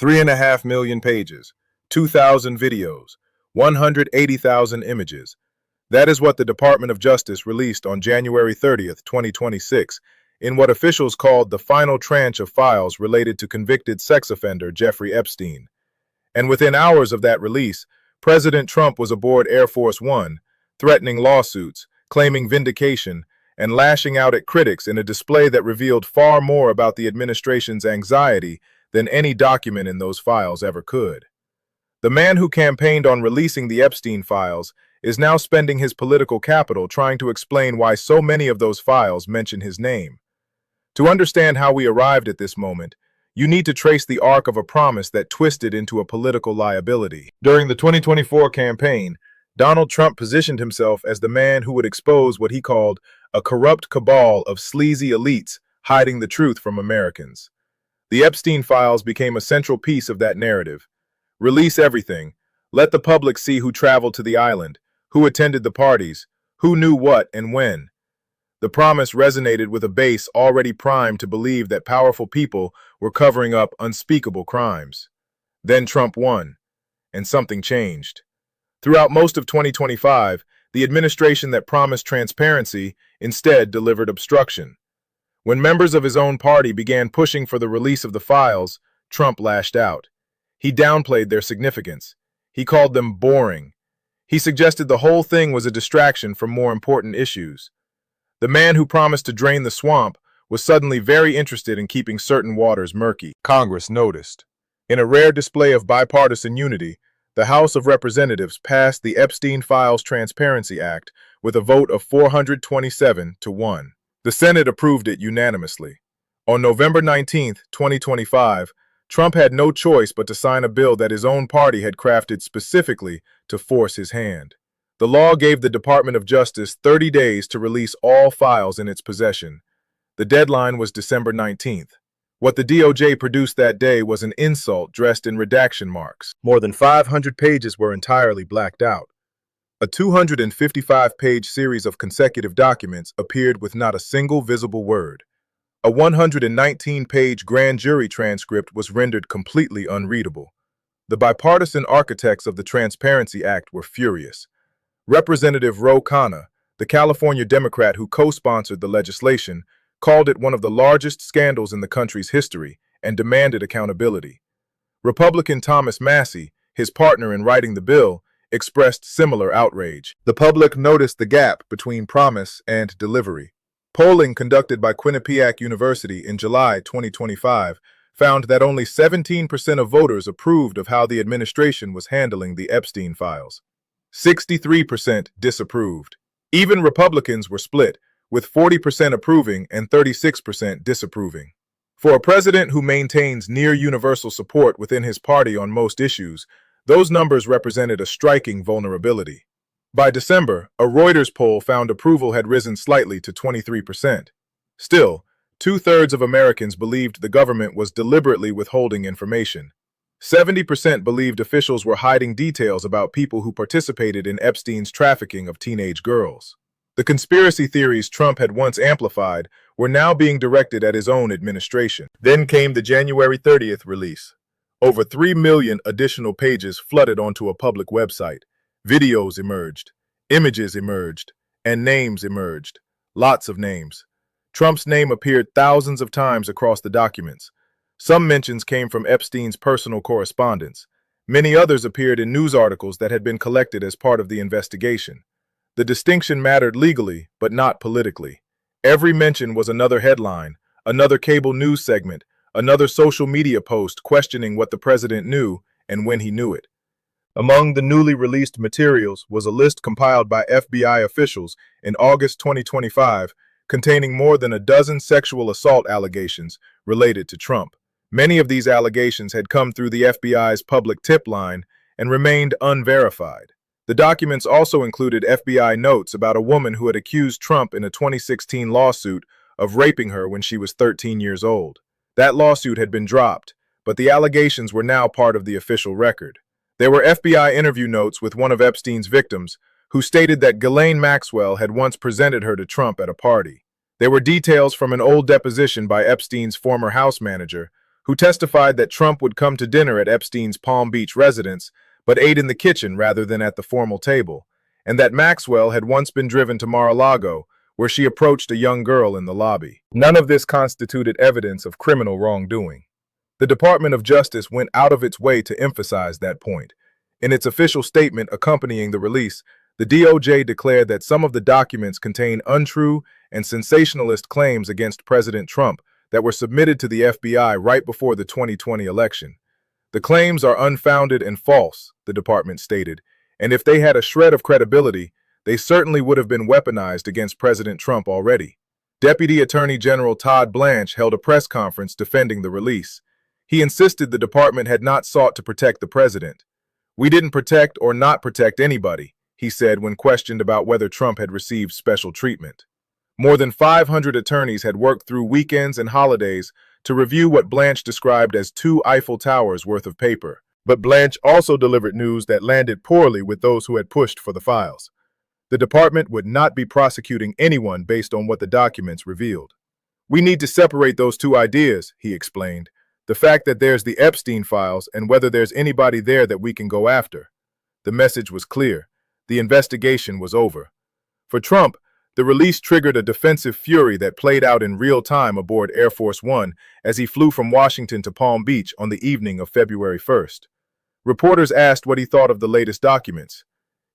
3.5 million pages, 2,000 videos, 180,000 images. That is what the Department of Justice released on January 30th, 2026, in what officials called the final tranche of files related to convicted sex offender Jeffrey Epstein. And within hours of that release, President Trump was aboard Air Force One, threatening lawsuits, claiming vindication, and lashing out at critics in a display that revealed far more about the administration's anxiety than any document in those files ever could. The man who campaigned on releasing the Epstein files is now spending his political capital trying to explain why so many of those files mention his name. To understand how we arrived at this moment, you need to trace the arc of a promise that twisted into a political liability. During the 2024 campaign, Donald Trump positioned himself as the man who would expose what he called a corrupt cabal of sleazy elites hiding the truth from Americans. The Epstein files became a central piece of that narrative. Release everything. Let the public see who traveled to the island, who attended the parties, who knew what and when. The promise resonated with a base already primed to believe that powerful people were covering up unspeakable crimes. Then Trump won, and something changed. Throughout most of 2025, the administration that promised transparency instead delivered obstruction. When members of his own party began pushing for the release of the files, Trump lashed out. He downplayed their significance. He called them boring. He suggested the whole thing was a distraction from more important issues. The man who promised to drain the swamp was suddenly very interested in keeping certain waters murky. Congress noticed. In a rare display of bipartisan unity, the House of Representatives passed the Epstein Files Transparency Act with a vote of 427 to 1. The Senate approved it unanimously. On November 19, 2025, Trump had no choice but to sign a bill that his own party had crafted specifically to force his hand. The law gave the Department of Justice 30 days to release all files in its possession. The deadline was December 19th. What the DOJ produced that day was an insult dressed in redaction marks. More than 500 pages were entirely blacked out. A 255-page series of consecutive documents appeared with not a single visible word. A 119-page grand jury transcript was rendered completely unreadable. The bipartisan architects of the Transparency Act were furious. Representative Ro Khanna, the California Democrat who co-sponsored the legislation, called it one of the largest scandals in the country's history and demanded accountability. Republican Thomas Massie, his partner in writing the bill, expressed similar outrage. The public noticed the gap between promise and delivery. Polling conducted by Quinnipiac University in July 2025 found that only 17% of voters approved of how the administration was handling the Epstein files. 63% disapproved. Even Republicans were split, with 40% approving and 36% disapproving. For a president who maintains near universal support within his party on most issues, those numbers represented a striking vulnerability. By December, a Reuters poll found approval had risen slightly to 23%. Still, 2/3 of Americans believed the government was deliberately withholding information. 70% believed officials were hiding details about people who participated in Epstein's trafficking of teenage girls. The conspiracy theories Trump had once amplified were now being directed at his own administration. Then came the January 30th release. Over 3 million additional pages flooded onto a public website. Videos emerged, images emerged, and names emerged. Lots of names. Trump's name appeared thousands of times across the documents. Some mentions came from Epstein's personal correspondence. Many others appeared in news articles that had been collected as part of the investigation. The distinction mattered legally, but not politically. Every mention was another headline, another cable news segment, another social media post questioning what the president knew and when he knew it. Among the newly released materials was a list compiled by FBI officials in August 2025 containing more than a dozen sexual assault allegations related to Trump. Many of these allegations had come through the FBI's public tip line and remained unverified. The documents also included FBI notes about a woman who had accused Trump in a 2016 lawsuit of raping her when she was 13 years old. That lawsuit had been dropped, but the allegations were now part of the official record. There were FBI interview notes with one of Epstein's victims, who stated that Ghislaine Maxwell had once presented her to Trump at a party. There were details from an old deposition by Epstein's former house manager, who testified that Trump would come to dinner at Epstein's Palm Beach residence, but ate in the kitchen rather than at the formal table, and that Maxwell had once been driven to Mar-a-Lago, where she approached a young girl in the lobby. None of this constituted evidence of criminal wrongdoing. The Department of Justice went out of its way to emphasize that point. In its official statement accompanying the release, the DOJ declared that some of the documents contain untrue and sensationalist claims against President Trump that were submitted to the FBI right before the 2020 election. The claims are unfounded and false, the department stated, and if they had a shred of credibility, they certainly would have been weaponized against President Trump already. Deputy Attorney General Todd Blanche held a press conference defending the release. He insisted the department had not sought to protect the president. "We didn't protect or not protect anybody," he said when questioned about whether Trump had received special treatment. More than 500 attorneys had worked through weekends and holidays to review what Blanche described as 2 Eiffel Towers worth of paper. But Blanche also delivered news that landed poorly with those who had pushed for the files. The department would not be prosecuting anyone based on what the documents revealed. "We need to separate those two ideas," he explained. "The fact that there's the Epstein files and whether there's anybody there that we can go after." The message was clear. The investigation was over. For Trump, the release triggered a defensive fury that played out in real time aboard Air Force One as he flew from Washington to Palm Beach on the evening of February 1st. Reporters asked what he thought of the latest documents.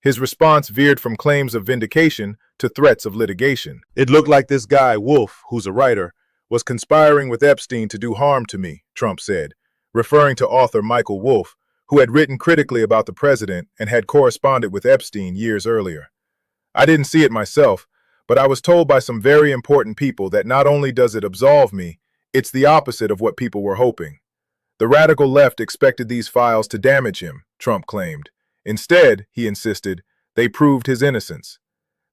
His response veered from claims of vindication to threats of litigation. "It looked like this guy, Wolf, who's a writer, was conspiring with Epstein to do harm to me," Trump said, referring to author Michael Wolff, who had written critically about the president and had corresponded with Epstein years earlier. "I didn't see it myself, but I was told by some very important people that not only does it absolve me, it's the opposite of what people were hoping. The radical left expected these files to damage him," Trump claimed. Instead, he insisted, they proved his innocence.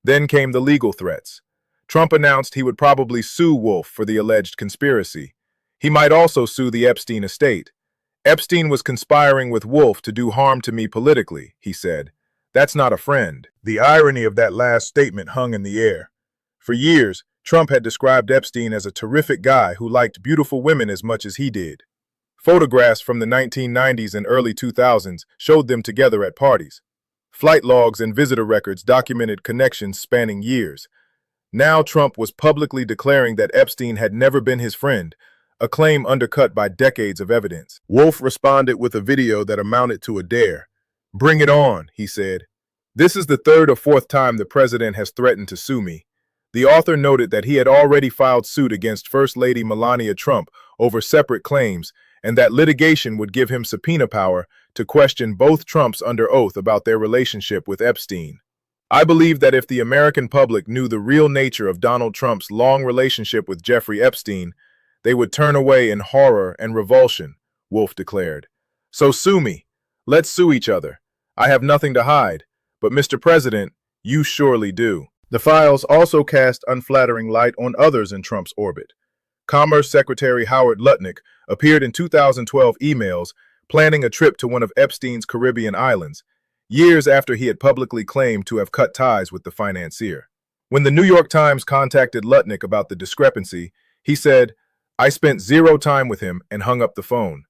Then came the legal threats. Trump announced he would probably sue Wolff for the alleged conspiracy. He might also sue the Epstein estate. "Epstein was conspiring with Wolff to do harm to me politically," he said. "That's not a friend." The irony of that last statement hung in the air. For years, Trump had described Epstein as a terrific guy who liked beautiful women as much as he did. Photographs from the 1990s and early 2000s showed them together at parties. Flight logs and visitor records documented connections spanning years. Now Trump was publicly declaring that Epstein had never been his friend, a claim undercut by decades of evidence. Wolff responded with a video that amounted to a dare. "Bring it on," he said. "This is the 3rd or 4th time the president has threatened to sue me." The author noted that he had already filed suit against First Lady Melania Trump over separate claims, and that litigation would give him subpoena power to question both Trumps under oath about their relationship with Epstein. "I believe that if the American public knew the real nature of Donald Trump's long relationship with Jeffrey Epstein, they would turn away in horror and revulsion," Wolff declared. "So sue me. Let's sue each other. I have nothing to hide, but Mr. President, you surely do." The files also cast unflattering light on others in Trump's orbit. Commerce Secretary Howard Lutnick appeared in 2012 emails planning a trip to one of Epstein's Caribbean islands, years after he had publicly claimed to have cut ties with the financier. When the New York Times contacted Lutnick about the discrepancy, he said, "I spent 0 time with him and hung up the phone."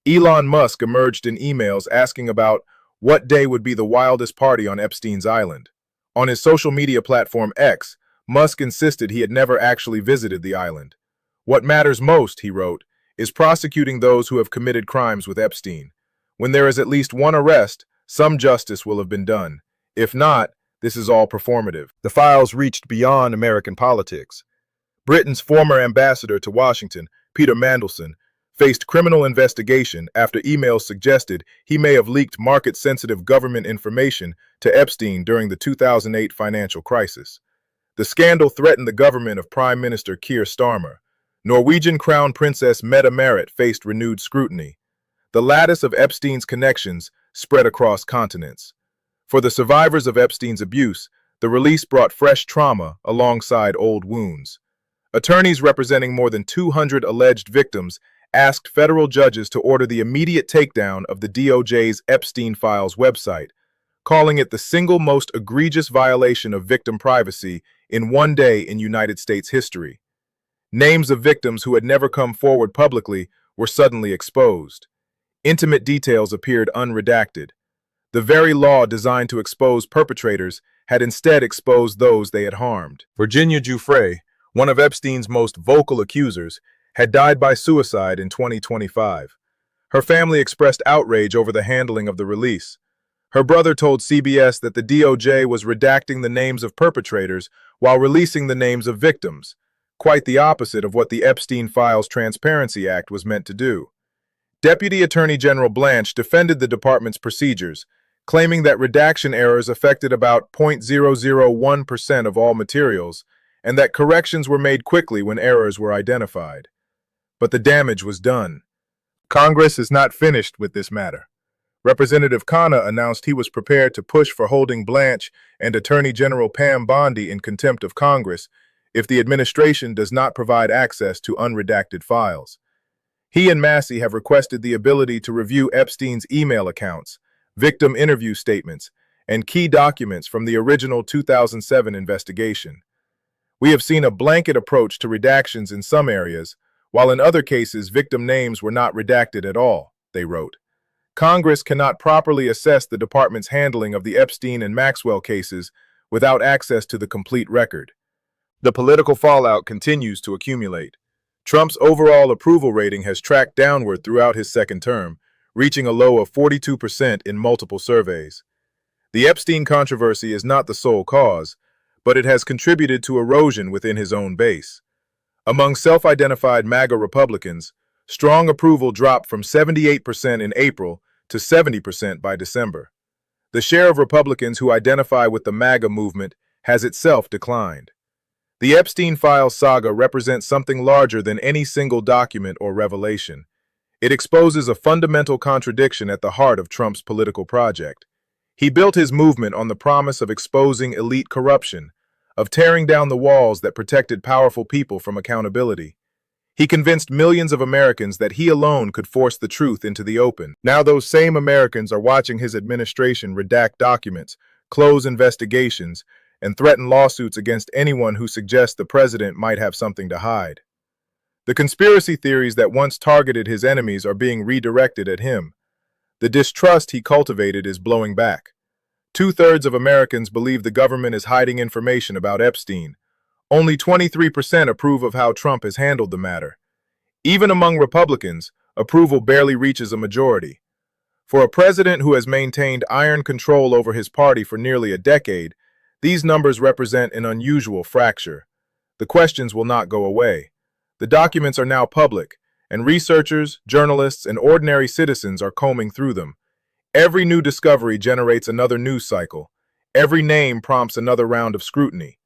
Elon Musk emerged in emails asking about what day would be the wildest party on Epstein's island. On his social media platform X, Musk insisted he had never actually visited the island. "What matters most," he wrote, "is prosecuting those who have committed crimes with Epstein. When there is at least one arrest, some justice will have been done. If not, this is all performative." The files reached beyond American politics. Britain's former ambassador to Washington, Peter Mandelson, faced criminal investigation after emails suggested he may have leaked market-sensitive government information to Epstein during the 2008 financial crisis. The scandal threatened the government of Prime Minister Keir Starmer. Norwegian Crown Princess Mette Marit faced renewed scrutiny. The lattice of Epstein's connections spread across continents. For the survivors of Epstein's abuse, the release brought fresh trauma alongside old wounds. Attorneys representing more than 200 alleged victims asked federal judges to order the immediate takedown of the DOJ's Epstein Files website, calling it the single most egregious violation of victim privacy in one day in United States history. Names of victims who had never come forward publicly were suddenly exposed. Intimate details appeared unredacted. The very law designed to expose perpetrators had instead exposed those they had harmed. Virginia Giuffre, one of Epstein's most vocal accusers, had died by suicide in 2025. Her family expressed outrage over the handling of the release. Her brother told CBS that the DOJ was redacting the names of perpetrators while releasing the names of victims, quite the opposite of what the Epstein Files Transparency Act was meant to do. Deputy Attorney General Blanche defended the department's procedures, claiming that redaction errors affected about 0.001% of all materials, and that corrections were made quickly when errors were identified. But the damage was done. Congress is not finished with this matter. Representative Khanna announced he was prepared to push for holding Blanche and Attorney General Pam Bondi in contempt of Congress if the administration does not provide access to unredacted files. He and Massey have requested the ability to review Epstein's email accounts, victim interview statements, and key documents from the original 2007 investigation. We have seen a blanket approach to redactions in some areas, while in other cases victim names were not redacted at all, they wrote. Congress cannot properly assess the department's handling of the Epstein and Maxwell cases without access to the complete record. The political fallout continues to accumulate. Trump's overall approval rating has tracked downward throughout his second term, reaching a low of 42% in multiple surveys. The Epstein controversy is not the sole cause, but it has contributed to erosion within his own base. Among self-identified MAGA Republicans, strong approval dropped from 78% in April to 70% by December. The share of Republicans who identify with the MAGA movement has itself declined. The Epstein Files saga represents something larger than any single document or revelation. It exposes a fundamental contradiction at the heart of Trump's political project. He built his movement on the promise of exposing elite corruption, of tearing down the walls that protected powerful people from accountability. He convinced millions of Americans that he alone could force the truth into the open. Now those same Americans are watching his administration redact documents, close investigations, and threaten lawsuits against anyone who suggests the president might have something to hide. The conspiracy theories that once targeted his enemies are being redirected at him. The distrust he cultivated is blowing back. 2/3 of Americans believe the government is hiding information about Epstein. Only 23% approve of how Trump has handled the matter. Even among Republicans, approval barely reaches a majority. For a president who has maintained iron control over his party for nearly a decade, these numbers represent an unusual fracture. The questions will not go away. The documents are now public, and researchers, journalists, and ordinary citizens are combing through them. Every new discovery generates another news cycle. Every name prompts another round of scrutiny.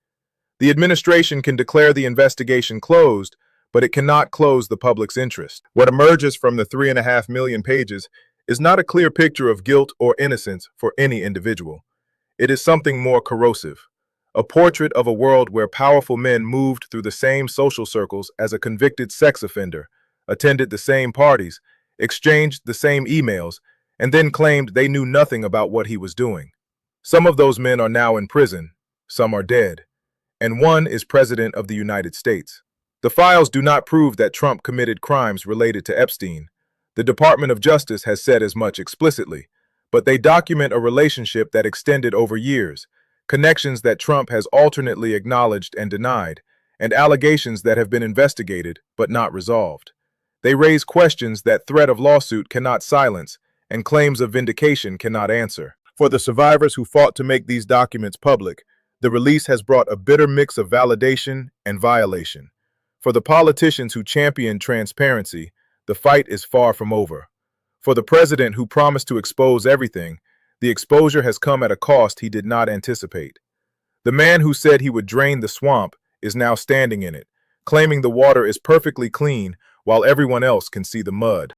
The administration can declare the investigation closed, but it cannot close the public's interest. What emerges from the 3.5 million pages is not a clear picture of guilt or innocence for any individual. It is something more corrosive. A portrait of a world where powerful men moved through the same social circles as a convicted sex offender, attended the same parties, exchanged the same emails, and then claimed they knew nothing about what he was doing. Some of those men are now in prison, some are dead, and one is President of the United States. The files do not prove that Trump committed crimes related to Epstein. The Department of Justice has said as much explicitly, but they document a relationship that extended over years, connections that Trump has alternately acknowledged and denied, and allegations that have been investigated but not resolved. They raise questions that threat of lawsuit cannot silence and claims of vindication cannot answer. For the survivors who fought to make these documents public, the release has brought a bitter mix of validation and violation. For the politicians who champion transparency, the fight is far from over. For the president who promised to expose everything, the exposure has come at a cost he did not anticipate. The man who said he would drain the swamp is now standing in it, claiming the water is perfectly clean while everyone else can see the mud.